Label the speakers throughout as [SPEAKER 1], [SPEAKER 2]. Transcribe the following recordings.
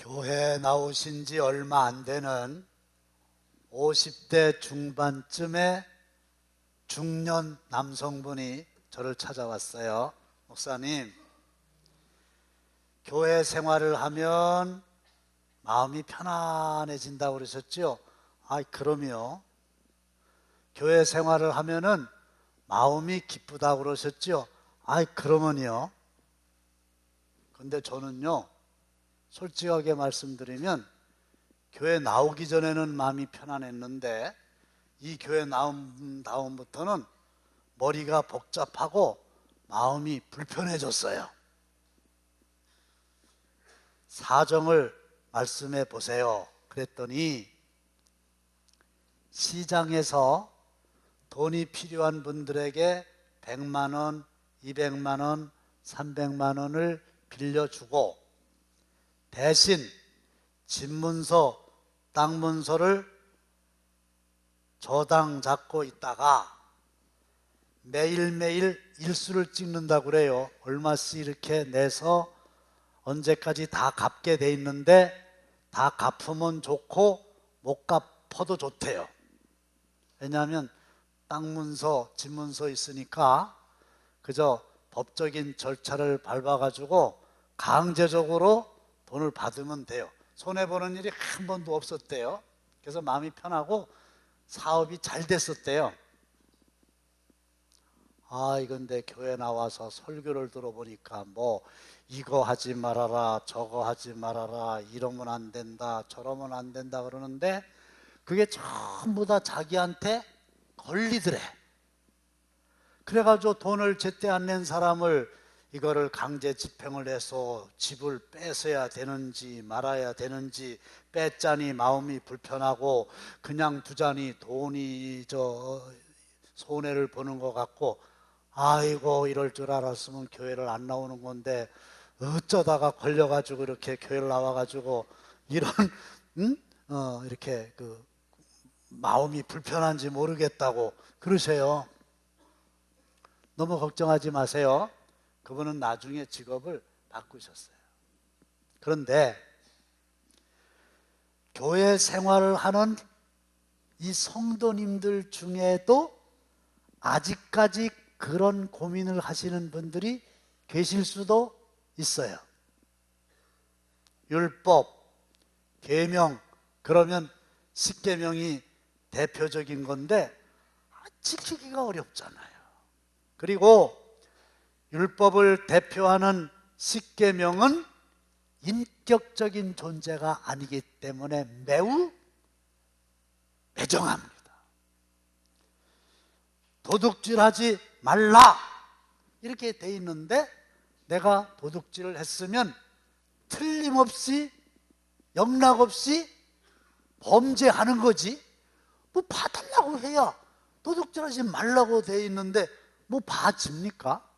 [SPEAKER 1] 교회 나오신 지 얼마 안 되는 50대 중반쯤의 중년 남성분이 저를 찾아왔어요. 목사님, 교회 생활을 하면 마음이 편안해진다고 그러셨죠? 그럼요. 교회 생활을 하면은 마음이 기쁘다고 그러셨죠? 그러면요. 근데 저는요, 솔직하게 말씀드리면 교회 나오기 전에는 마음이 편안했는데 이 교회 나온 다음부터는 머리가 복잡하고 마음이 불편해졌어요. 사정을 말씀해 보세요. 그랬더니 시장에서 돈이 필요한 분들에게 100만 원, 200만 원, 300만 원을 빌려주고 대신 집문서, 땅문서를 저당 잡고 있다가 매일매일 일수를 찍는다고 그래요. 얼마씩 이렇게 내서 언제까지 다 갚게 돼 있는데 다 갚으면 좋고 못 갚아도 좋대요. 왜냐하면 땅문서, 집문서 있으니까 그저 법적인 절차를 밟아가지고 강제적으로 돈을 받으면 돼요. 손해보는 일이 한 번도 없었대요. 그래서 마음이 편하고 사업이 잘 됐었대요. 이건데 교회 나와서 설교를 들어보니까 뭐 이거 하지 말아라, 저거 하지 말아라, 이러면 안 된다, 저러면 안 된다 그러는데 그게 전부 다 자기한테 걸리더래. 그래가지고 돈을 제때 안 낸 사람을 이거를 강제 집행을 해서 집을 뺏어야 되는지 말아야 되는지 뺏자니 마음이 불편하고 그냥 두자니 돈이 손해를 보는 것 같고 아이고 이럴 줄 알았으면 교회를 안 나오는 건데 어쩌다가 걸려가지고 이렇게 교회를 나와가지고 이런 이렇게 마음이 불편한지 모르겠다고 그러세요. 너무 걱정하지 마세요. 그분은 나중에 직업을 바꾸셨어요. 그런데 교회 생활을 하는 이 성도님들 중에도 아직까지 그런 고민을 하시는 분들이 계실 수도 있어요. 율법, 계명, 그러면 십계명이 대표적인 건데 지키기가 어렵잖아요. 그리고 율법을 대표하는 십계명은 인격적인 존재가 아니기 때문에 매우 매정합니다. 도둑질하지 말라 이렇게 돼 있는데 내가 도둑질을 했으면 틀림없이 영락없이 범죄하는 거지. 뭐 봐달라고 해야 도둑질하지 말라고 돼 있는데 뭐 봐집니까?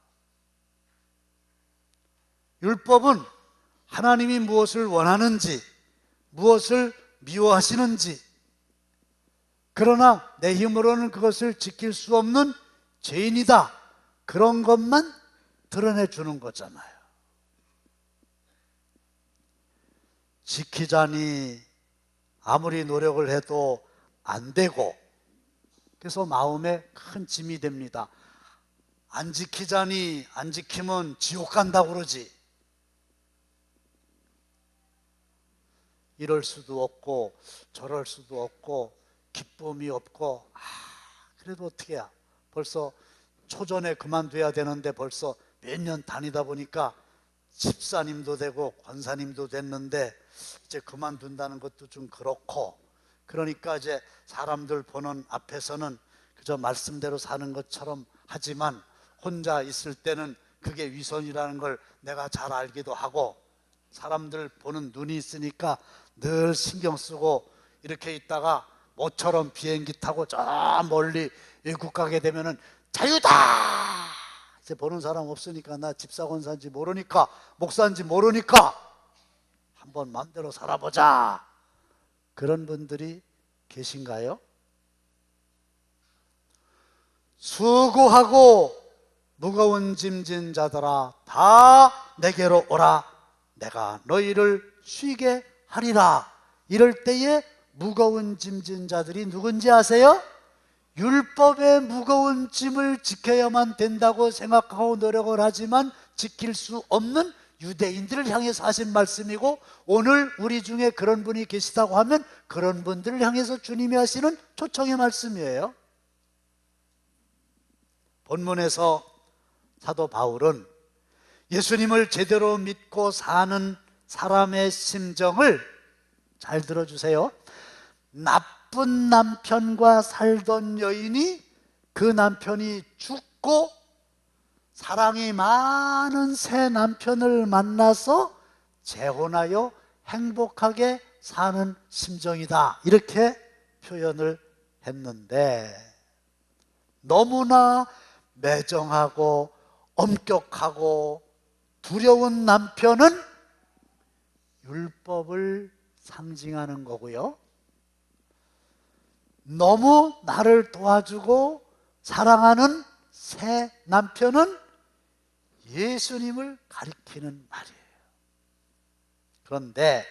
[SPEAKER 1] 율법은 하나님이 무엇을 원하는지, 무엇을 미워하시는지, 그러나 내 힘으로는 그것을 지킬 수 없는 죄인이다, 그런 것만 드러내 주는 거잖아요. 지키자니 아무리 노력을 해도 안 되고 그래서 마음에 큰 짐이 됩니다. 안 지키자니 안 지키면 지옥 간다고 그러지. 이럴 수도 없고 저럴 수도 없고 기쁨이 없고 그래도 어떻게 해야 벌써 초전에 그만둬야 되는데 벌써 몇 년 다니다 보니까 집사님도 되고 권사님도 됐는데 이제 그만둔다는 것도 좀 그렇고 그러니까 이제 사람들 보는 앞에서는 그저 말씀대로 사는 것처럼 하지만 혼자 있을 때는 그게 위선이라는 걸 내가 잘 알기도 하고 사람들 보는 눈이 있으니까 늘 신경 쓰고 이렇게 있다가 모처럼 비행기 타고 저 멀리 외국 가게 되면은 자유다! 이제 보는 사람 없으니까 나 집사 권사인지 모르니까 목사인지 모르니까 한번 마음대로 살아보자. 그런 분들이 계신가요? 수고하고 무거운 짐진 자들아 다 내게로 오라. 내가 너희를 쉬게 하리라. 이럴 때에 무거운 짐진 자들이 누군지 아세요? 율법의 무거운 짐을 지켜야만 된다고 생각하고 노력을 하지만 지킬 수 없는 유대인들을 향해서 하신 말씀이고, 오늘 우리 중에 그런 분이 계시다고 하면 그런 분들을 향해서 주님이 하시는 초청의 말씀이에요. 본문에서 사도 바울은 예수님을 제대로 믿고 사는 사람의 심정을 잘 들어주세요. 나쁜 남편과 살던 여인이 그 남편이 죽고 사랑이 많은 새 남편을 만나서 재혼하여 행복하게 사는 심정이다, 이렇게 표현을 했는데, 너무나 매정하고 엄격하고 두려운 남편은 율법을 상징하는 거고요, 너무 나를 도와주고 사랑하는 새 남편은 예수님을 가리키는 말이에요. 그런데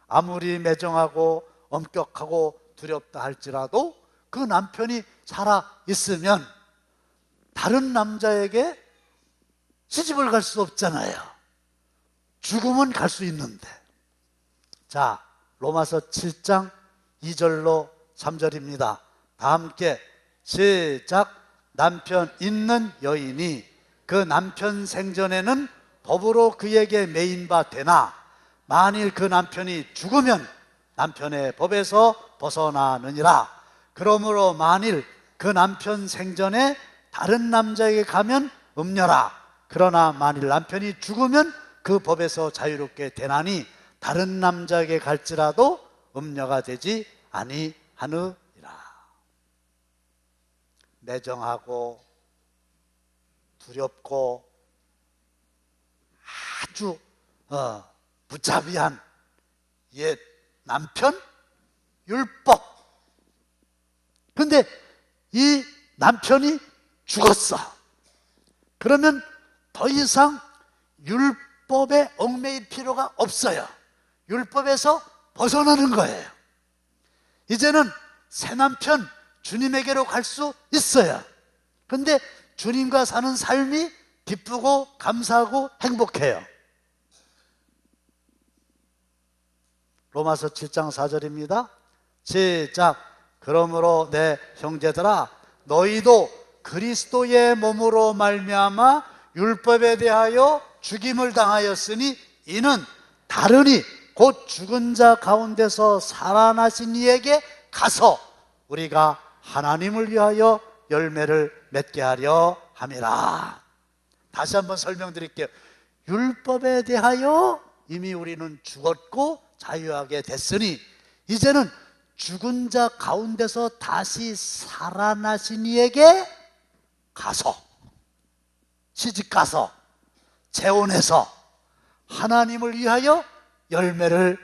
[SPEAKER 1] 아무리 매정하고 엄격하고 두렵다 할지라도 그 남편이 살아 있으면 다른 남자에게 시집을 갈 수 없잖아요. 죽으면 갈 수 있는데. 자, 로마서 7장 2절로 3절입니다. 다 함께 시작. 남편 있는 여인이 그 남편 생전에는 법으로 그에게 매인바 되나 만일 그 남편이 죽으면 남편의 법에서 벗어나느니라. 그러므로 만일 그 남편 생전에 다른 남자에게 가면 음녀라. 그러나 만일 남편이 죽으면 그 법에서 자유롭게 되나니 다른 남자에게 갈지라도 음녀가 되지 아니하느니라. 매정하고 두렵고 아주 무자비한 옛 남편 율법. 근데 이 남편이 죽었어. 그러면 더 이상 율법에 얽매일 필요가 없어요. 율법에서 벗어나는 거예요. 이제는 새 남편 주님에게로 갈 수 있어요. 근데 주님과 사는 삶이 기쁘고 감사하고 행복해요. 로마서 7장 4절입니다. 시작. 그러므로 내 형제들아 너희도 그리스도의 몸으로 말미암아 율법에 대하여 죽임을 당하였으니 이는 다르니 곧 죽은 자 가운데서 살아나신 이에게 가서 우리가 하나님을 위하여 열매를 맺게 하려 함이라. 다시 한번 설명드릴게요. 율법에 대하여 이미 우리는 죽었고 자유하게 됐으니 이제는 죽은 자 가운데서 다시 살아나신 이에게 가서, 시집가서 재혼해서 하나님을 위하여 열매를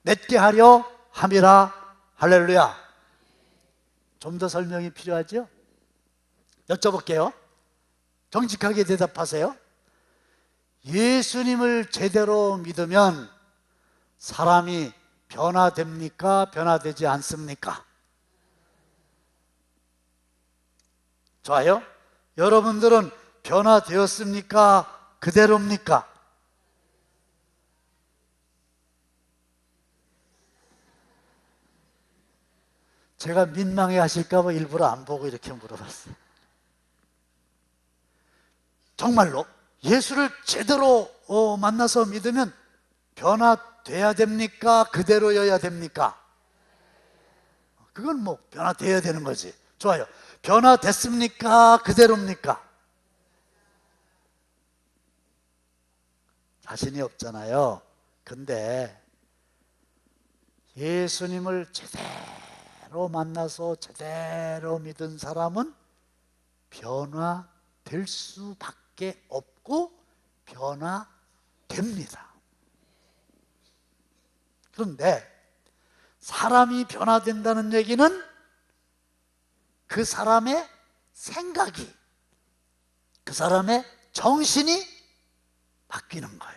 [SPEAKER 1] 맺게 하려 함이라. 할렐루야. 좀 더 설명이 필요하죠? 여쭤볼게요. 정직하게 대답하세요. 예수님을 제대로 믿으면 사람이 변화됩니까? 변화되지 않습니까? 좋아요? 여러분들은 변화되었습니까? 그대로입니까? 제가 민망해 하실까 봐 일부러 안 보고 이렇게 물어봤어요. 정말로 예수를 제대로 만나서 믿으면 변화돼야 됩니까? 그대로여야 됩니까? 그건 뭐 변화돼야 되는 거지. 좋아요. 변화됐습니까? 그대로입니까? 자신이 없잖아요. 근데 예수님을 제대로 만나서 제대로 믿은 사람은 변화될 수밖에 없고 변화됩니다. 그런데 사람이 변화된다는 얘기는 그 사람의 생각이, 그 사람의 정신이 바뀌는 거예요.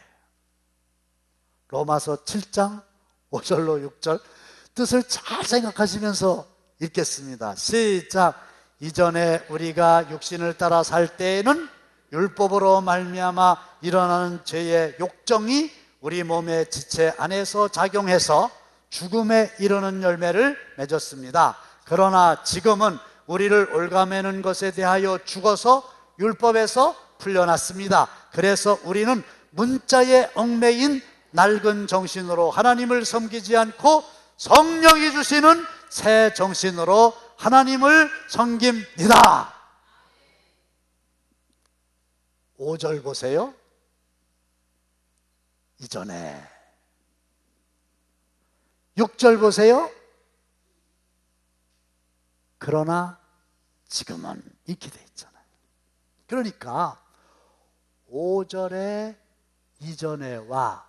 [SPEAKER 1] 로마서 7장 5절로 6절 뜻을 잘 생각하시면서 읽겠습니다. 시작. 이전에 우리가 육신을 따라 살 때에는 율법으로 말미암아 일어나는 죄의 욕정이 우리 몸의 지체 안에서 작용해서 죽음에 이르는 열매를 맺었습니다. 그러나 지금은 우리를 올가매는 것에 대하여 죽어서 율법에서 풀려났습니다. 그래서 우리는 문자에 얽매인 낡은 정신으로 하나님을 섬기지 않고 성령이 주시는 새 정신으로 하나님을 섬깁니다. 5절 보세요. 이전에. 6절 보세요. 그러나 지금은 이렇게 돼 있잖아요. 그러니까 5절에 이전에와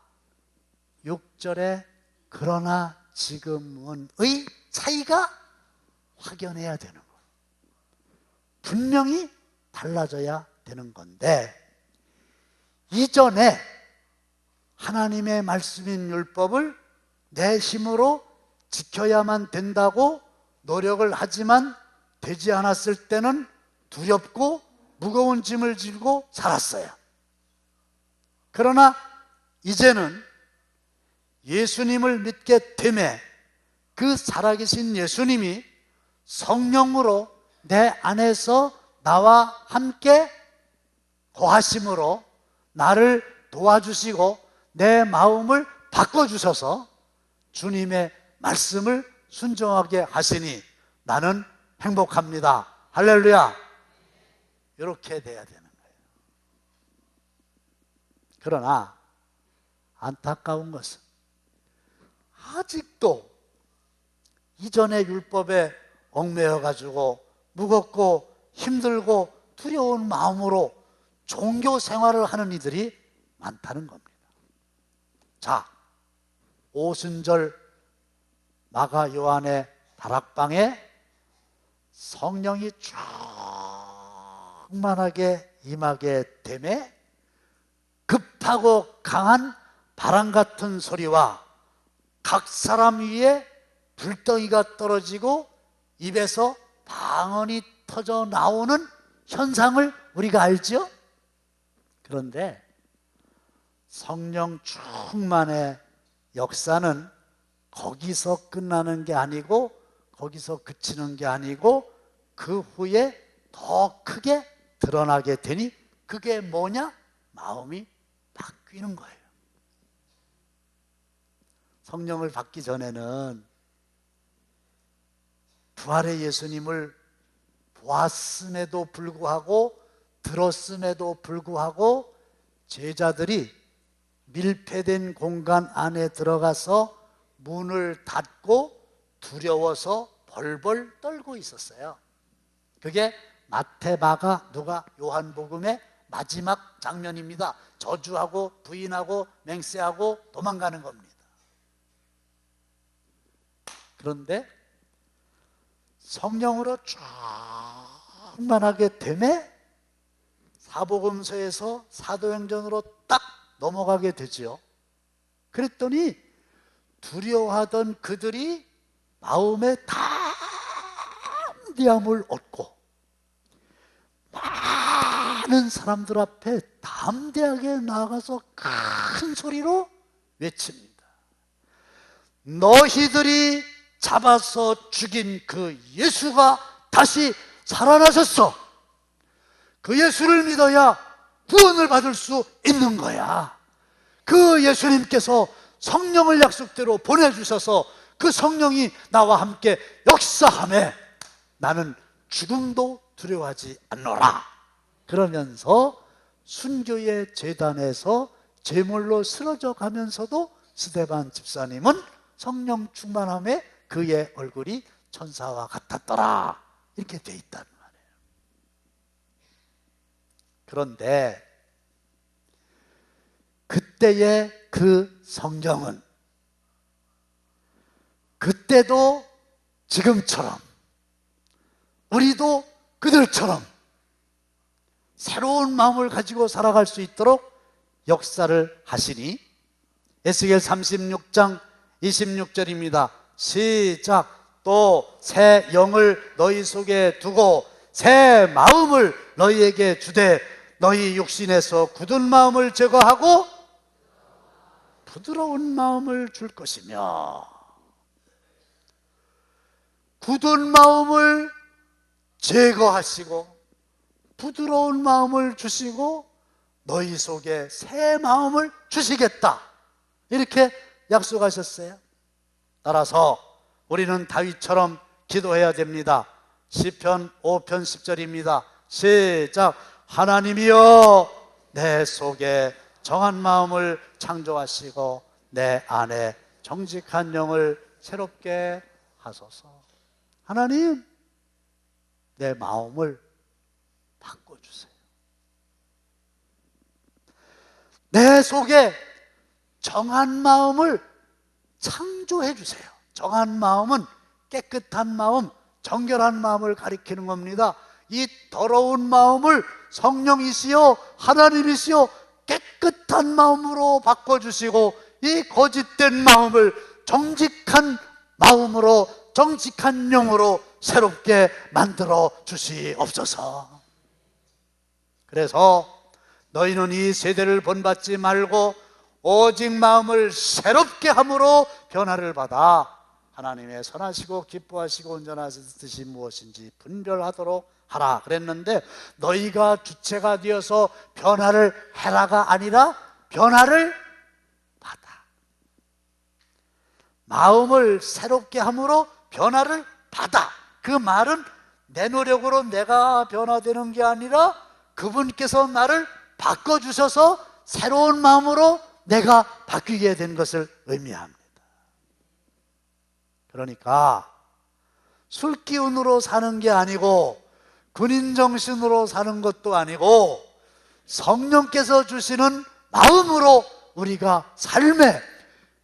[SPEAKER 1] 6절에 그러나 지금은의 차이가 확연해야 되는 거예요. 분명히 달라져야 되는 건데, 이전에 하나님의 말씀인 율법을 내 힘으로 지켜야만 된다고 노력을 하지만 되지 않았을 때는 두렵고 무거운 짐을 지고 살았어요. 그러나 이제는 예수님을 믿게 되매 그 살아계신 예수님이 성령으로 내 안에서 나와 함께 거하심으로 나를 도와주시고 내 마음을 바꿔주셔서 주님의 말씀을 순종하게 하시니 나는 행복합니다. 할렐루야. 이렇게 돼야 되는 거예요. 그러나 안타까운 것은 아직도 이전의 율법에 얽매여 가지고 무겁고 힘들고 두려운 마음으로 종교 생활을 하는 이들이 많다는 겁니다. 자, 오순절 마가 요한의 다락방에 성령이 충만하게 임하게 되매 급하고 강한 바람 같은 소리와 각 사람 위에 불덩이가 떨어지고 입에서 방언이 터져 나오는 현상을 우리가 알죠? 그런데 성령 충만의 역사는 거기서 끝나는 게 아니고 거기서 그치는 게 아니고 그 후에 더 크게 드러나게 되니 그게 뭐냐? 마음이 바뀌는 거예요. 성령을 받기 전에는 부활의 예수님을 보았음에도 불구하고 들었음에도 불구하고 제자들이 밀폐된 공간 안에 들어가서 문을 닫고 두려워서 벌벌 떨고 있었어요. 그게 마태, 마가, 누가, 요한복음의 마지막 장면입니다. 저주하고 부인하고 맹세하고 도망가는 겁니다. 그런데 성령으로 충만하게 되매 사복음서에서 사도행전으로 딱 넘어가게 되지요. 그랬더니 두려워하던 그들이 마음의 담대함을 얻고 많은 사람들 앞에 담대하게 나가서 큰 소리로 외칩니다. 너희들이 잡아서 죽인 그 예수가 다시 살아나셨어. 그 예수를 믿어야 구원을 받을 수 있는 거야. 그 예수님께서 성령을 약속대로 보내주셔서 그 성령이 나와 함께 역사하며 나는 죽음도 두려워하지 않노라. 그러면서 순교의 제단에서 제물로 쓰러져 가면서도 스데반 집사님은 성령 충만함에 그의 얼굴이 천사와 같았더라. 이렇게 돼 있단 말이에요. 그런데 그때의 그 성령은 그때도 지금처럼 우리도 그들처럼 새로운 마음을 가지고 살아갈 수 있도록 역사를 하시니 에스겔 36장 26절입니다. 시작. 또 새 영을 너희 속에 두고 새 마음을 너희에게 주되 너희 육신에서 굳은 마음을 제거하고 부드러운 마음을 줄 것이며, 굳은 마음을 제거하시고 부드러운 마음을 주시고 너희 속에 새 마음을 주시겠다, 이렇게 약속하셨어요. 따라서 우리는 다윗처럼 기도해야 됩니다. 시편 5편 10절입니다. 시작. 하나님이여 내 속에 정한 마음을 창조하시고 내 안에 정직한 영을 새롭게 하소서. 하나님, 내 마음을 바꿔주세요. 내 속에 정한 마음을 창조해 주세요. 정한 마음은 깨끗한 마음, 정결한 마음을 가리키는 겁니다. 이 더러운 마음을 성령이시여 하나님이시여 깨끗한 마음으로 바꿔주시고 이 거짓된 마음을 정직한 마음으로, 정직한 영으로 새롭게 만들어 주시옵소서. 그래서 너희는 이 세대를 본받지 말고 오직 마음을 새롭게 함으로 변화를 받아 하나님의 선하시고 기뻐하시고 온전하신 뜻이 무엇인지 분별하도록 하라 그랬는데, 너희가 주체가 되어서 변화를 해라가 아니라 변화를 받아. 마음을 새롭게 함으로 변화를 받아. 그 말은 내 노력으로 내가 변화되는 게 아니라 그분께서 나를 바꿔주셔서 새로운 마음으로 내가 바뀌게 된 것을 의미합니다. 그러니까 술기운으로 사는 게 아니고 군인정신으로 사는 것도 아니고 성령께서 주시는 마음으로 우리가 삶에,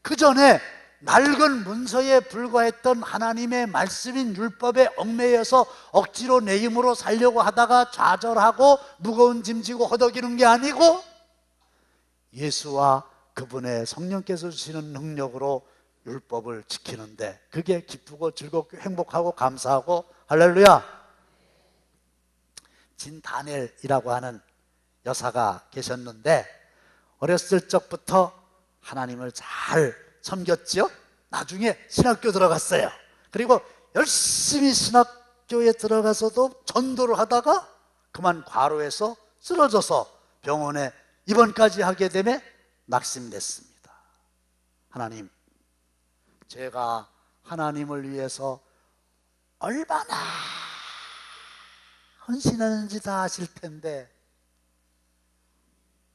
[SPEAKER 1] 그 전에 낡은 문서에 불과했던 하나님의 말씀인 율법에 얽매여서 억지로 내 힘으로 살려고 하다가 좌절하고 무거운 짐 지고 허덕이는 게 아니고 예수와 그분의 성령께서 주시는 능력으로 율법을 지키는데, 그게 기쁘고 즐겁고 행복하고 감사하고 할렐루야. 진다넬이라고 하는 여사가 계셨는데 어렸을 적부터 하나님을 잘 섬겼죠. 나중에 신학교 들어갔어요. 그리고 열심히 신학교에 들어가서도 전도를 하다가 그만 과로해서 쓰러져서 병원에 입원까지 하게 되며 낙심됐습니다. 하나님, 제가 하나님을 위해서 얼마나 헌신하는지 다 아실 텐데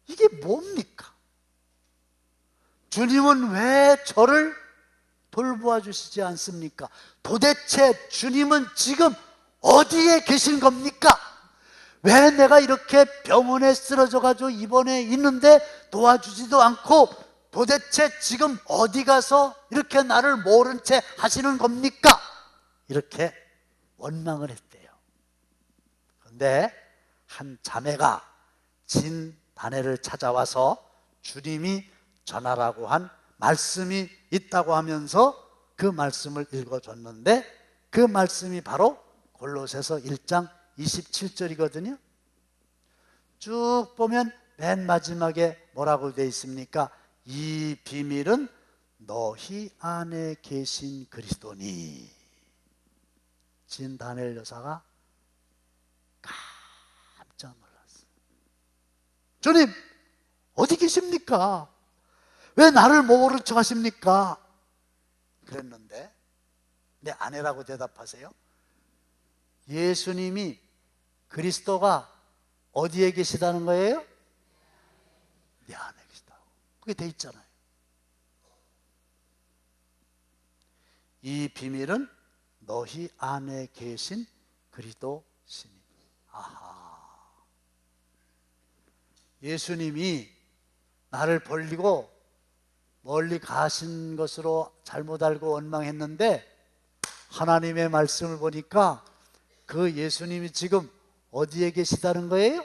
[SPEAKER 1] 이게 뭡니까? 주님은 왜 저를 돌보아 주시지 않습니까? 도대체 주님은 지금 어디에 계신 겁니까? 왜 내가 이렇게 병원에 쓰러져가지고 입원해 있는데 도와주지도 않고 도대체 지금 어디 가서 이렇게 나를 모른 채 하시는 겁니까? 이렇게 원망을 했대요. 그런데 한 자매가 진다네를 찾아와서 주님이 전하라고 한 말씀이 있다고 하면서 그 말씀을 읽어줬는데, 그 말씀이 바로 골로새서 1장 27절이거든요. 쭉 보면 맨 마지막에 뭐라고 되어 있습니까? 이 비밀은 너희 안에 계신 그리스도니. 진다넬 여사가 깜짝 놀랐어요. 주님, 어디 계십니까? 왜 나를 모른 척 하십니까? 그랬는데 내 아내라고 대답하세요. 예수님이, 그리스도가 어디에 계시다는 거예요? 내 안에 계시다고. 그게 돼 있잖아요. 이 비밀은 너희 안에 계신 그리스도시니. 아하. 예수님이 나를 벌리고 멀리 가신 것으로 잘못 알고 원망했는데 하나님의 말씀을 보니까 그 예수님이 지금 어디에 계시다는 거예요?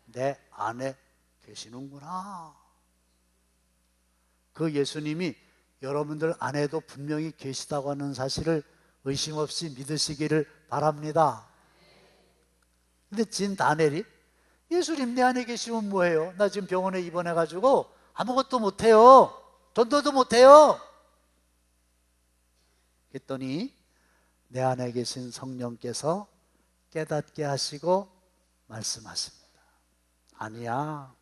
[SPEAKER 1] 내 안에 계시는구나. 그 예수님이 여러분들 안에도 분명히 계시다고 하는 사실을 의심 없이 믿으시기를 바랍니다. 근데 진 다니엘이 예수님 내 안에 계시면 뭐해요? 나 지금 병원에 입원해가지고 아무것도 못해요. 전도도 못해요. 그랬더니 내 안에 계신 성령께서 깨닫게 하시고 말씀하십니다. 아니야.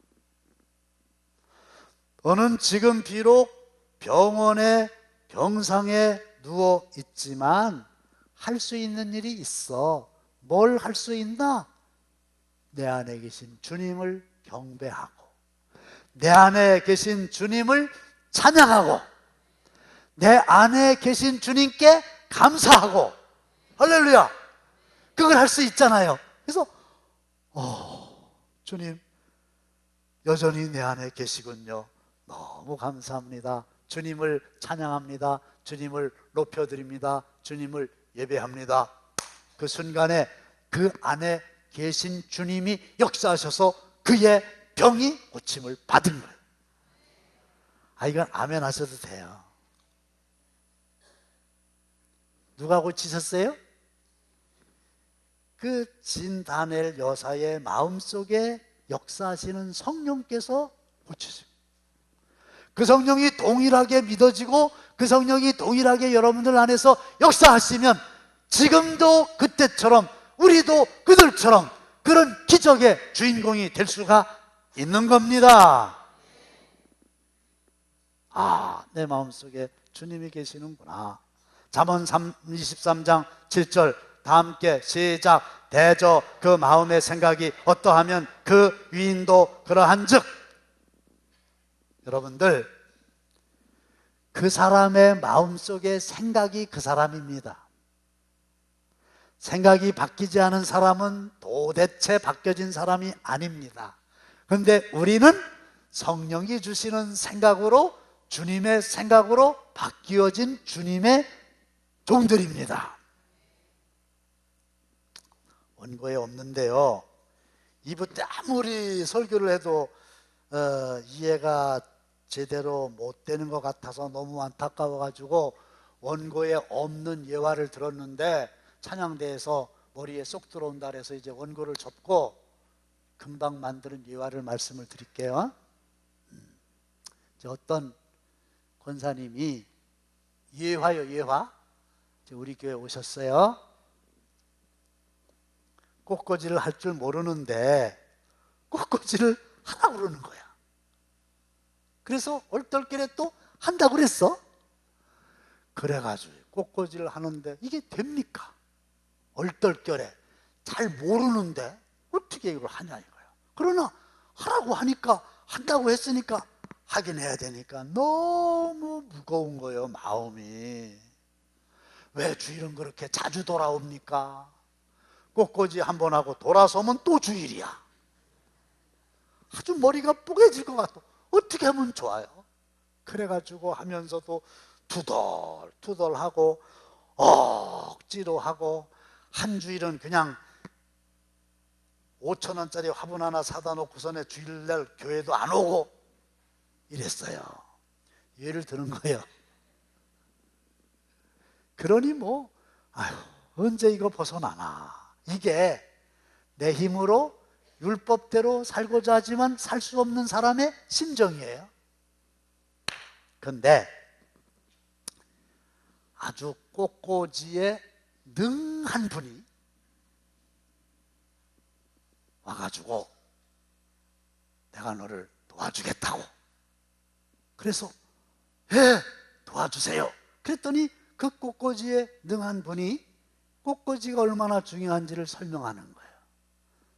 [SPEAKER 1] 너는 지금 비록 병원에 병상에 누워 있지만 할 수 있는 일이 있어. 뭘 할 수 있나? 내 안에 계신 주님을 경배하고 내 안에 계신 주님을 찬양하고 내 안에 계신 주님께 감사하고 할렐루야. 그걸 할 수 있잖아요. 그래서 주님 여전히 내 안에 계시군요. 너무 감사합니다. 주님을 찬양합니다. 주님을 높여드립니다. 주님을 예배합니다. 그 순간에 그 안에 계신 주님이 역사하셔서 그의 병이 고침을 받은 거예요. 이건 아멘 하셔도 돼요. 누가 고치셨어요? 그 진 다니엘 여사의 마음속에 역사하시는 성령께서 고치세요. 그 성령이 동일하게 믿어지고 그 성령이 동일하게 여러분들 안에서 역사하시면 지금도 그때처럼 우리도 그들처럼 그런 기적의 주인공이 될 수가 있는 겁니다. 내 마음속에 주님이 계시는구나. 잠언 23장 7절 다 함께 시작. 대저 그 마음의 생각이 어떠하면 그 위인도 그러한즉. 여러분들 그 사람의 마음속의 생각이 그 사람입니다. 생각이 바뀌지 않은 사람은 도대체 바뀌어진 사람이 아닙니다. 그런데 우리는 성령이 주시는 생각으로 주님의 생각으로 바뀌어진 주님의 종들입니다. 원고에 없는데요, 2부 때 아무리 설교를 해도 이해가 제대로 못 되는 것 같아서 너무 안타까워가지고 원고에 없는 예화를 들었는데 찬양대에서 머리에 쏙 들어온다 그래서 이제 원고를 접고 금방 만드는 예화를 말씀을 드릴게요. 어떤 권사님이 예화요, 예화. 우리 교회 오셨어요. 꽃꽂이를 할 줄 모르는데 꽃꽂이를 하라고 그러는 거야. 그래서 얼떨결에 또 한다고 그랬어. 그래가지고 꽃꽂이를 하는데 이게 됩니까? 얼떨결에 잘 모르는데 어떻게 이걸 하냐 이거야. 그러나 하라고 하니까, 한다고 했으니까 하긴 해야 되니까 너무 무거운 거예요, 마음이. 왜 주일은 그렇게 자주 돌아옵니까? 꽃꽂이 한 번 하고 돌아서면 또 주일이야. 아주 머리가 뽀개질 것 같아. 어떻게 하면 좋아요? 그래가지고 하면서도 투덜투덜하고 억지로 하고, 한 주일은 그냥 5,000원짜리 화분 하나 사다 놓고서는 주일날 교회도 안 오고 이랬어요. 예를 드는 거예요. 그러니 언제 이거 벗어나나. 이게 내 힘으로 율법대로 살고자 하지만 살 수 없는 사람의 심정이에요. 그런데 아주 꽃꽂이에 능한 분이 와가지고 내가 너를 도와주겠다고. 그래서 도와주세요. 그랬더니 그 꽃꽂이에 능한 분이 꽃꽂이가 얼마나 중요한지를 설명하는 거예요.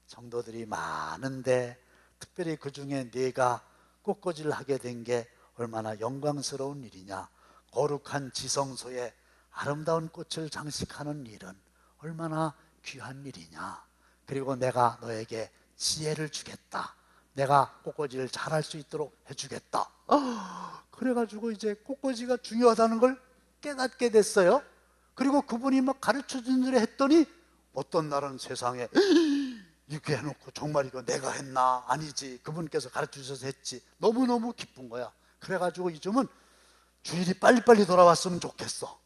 [SPEAKER 1] 성도들이 많은데 특별히 그 중에 네가 꽃꽂이를 하게 된 게 얼마나 영광스러운 일이냐. 거룩한 지성소에 아름다운 꽃을 장식하는 일은 얼마나 귀한 일이냐. 그리고 내가 너에게 지혜를 주겠다. 내가 꽃꽂이를 잘할 수 있도록 해주겠다. 그래가지고 이제 꽃꽂이가 중요하다는 걸 깨닫게 됐어요. 그리고 그분이 막 가르쳐 준 대로 했더니 어떤 날은 세상에 이렇게 해놓고 정말 이거 내가 했나? 아니지, 그분께서 가르쳐 주셔서 했지. 너무너무 기쁜 거야. 그래가지고 요즘은 주일이 빨리빨리 돌아왔으면 좋겠어.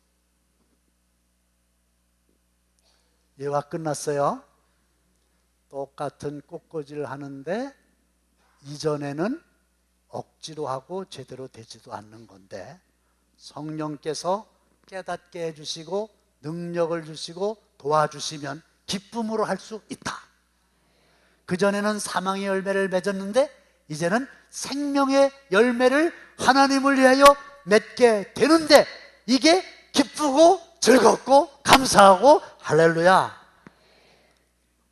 [SPEAKER 1] 예화 끝났어요. 똑같은 꽃꽂이를 하는데 이전에는 억지로 하고 제대로 되지도 않는 건데 성령께서 깨닫게 해주시고 능력을 주시고 도와주시면 기쁨으로 할 수 있다. 그전에는 사망의 열매를 맺었는데 이제는 생명의 열매를 하나님을 위하여 맺게 되는데 이게 기쁘고 즐겁고 감사하고 할렐루야.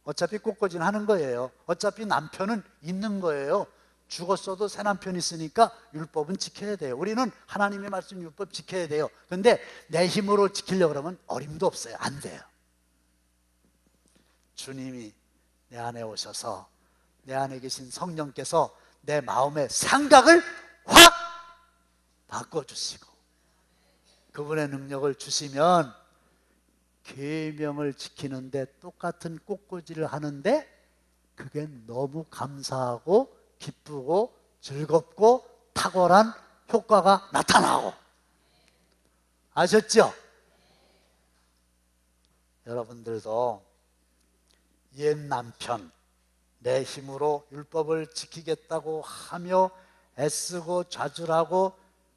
[SPEAKER 1] 어차피 꽃꽂이는 하는 거예요. 어차피 남편은 있는 거예요. 죽었어도 새 남편 있으니까 율법은 지켜야 돼요. 우리는 하나님의 말씀 율법 지켜야 돼요. 그런데 내 힘으로 지키려고 그러면 어림도 없어요. 안 돼요. 주님이 내 안에 오셔서 내 안에 계신 성령께서 내 마음의 생각을 확 바꿔주시고 그분의 능력을 주시면 계명을 지키는데 똑같은 꽃꽂이를 하는데 그게 너무 감사하고 기쁘고 즐겁고 탁월한 효과가 나타나고 아셨죠? 여러분들도 옛 남편 내 힘으로 율법을 지키겠다고 하며 애쓰고 좌절하고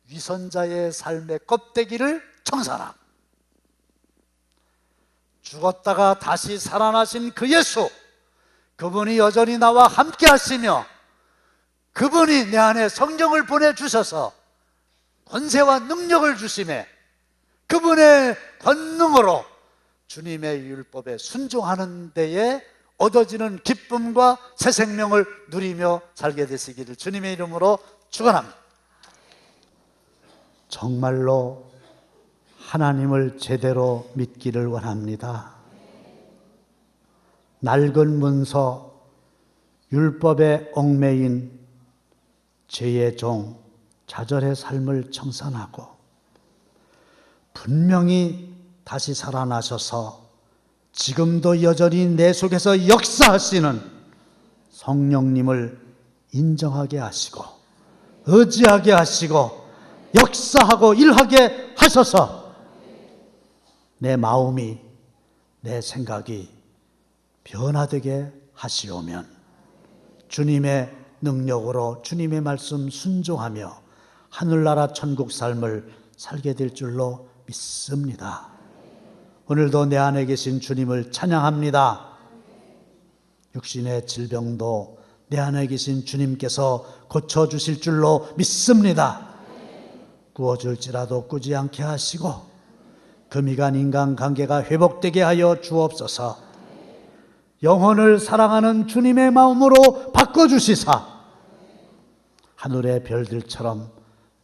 [SPEAKER 1] 위선자의 삶의 껍데기를 청산하고 죽었다가 다시 살아나신 그 예수, 그분이 여전히 나와 함께 하시며 그분이 내 안에 성령을 보내주셔서 권세와 능력을 주심에 그분의 권능으로 주님의 율법에 순종하는 데에 얻어지는 기쁨과 새 생명을 누리며 살게 되시기를 주님의 이름으로 축원합니다. 정말로 하나님을 제대로 믿기를 원합니다. 낡은 문서, 율법에 얽매인 죄의 종, 좌절의 삶을 청산하고 분명히 다시 살아나셔서 지금도 여전히 내 속에서 역사하시는 성령님을 인정하게 하시고 의지하게 하시고 역사하고 일하게 하셔서 내 마음이 내 생각이 변화되게 하시오면 주님의 능력으로 주님의 말씀 순종하며 하늘나라 천국 삶을 살게 될 줄로 믿습니다. 오늘도 내 안에 계신 주님을 찬양합니다. 육신의 질병도 내 안에 계신 주님께서 고쳐주실 줄로 믿습니다. 구워줄지라도 꾸지 않게 하시고 금이간 인간관계가 회복되게 하여 주옵소서. 영혼을 사랑하는 주님의 마음으로 바꿔주시사 하늘의 별들처럼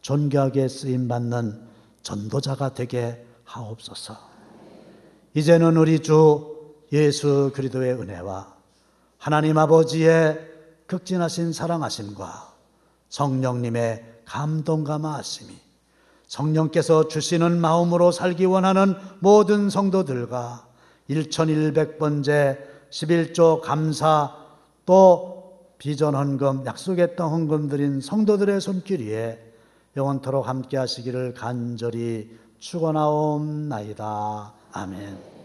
[SPEAKER 1] 존귀하게 쓰임받는 전도자가 되게 하옵소서. 이제는 우리 주 예수 그리스도의 은혜와 하나님 아버지의 극진하신 사랑하심과 성령님의 감동감화하심이 성령께서 주시는 마음으로 살기 원하는 모든 성도들과 1100번째 11조 감사 또 비전 헌금 약속했던 헌금 드린 성도들의 손길 위에 영원토록 함께 하시기를 간절히 축원하옵나이다. 아멘.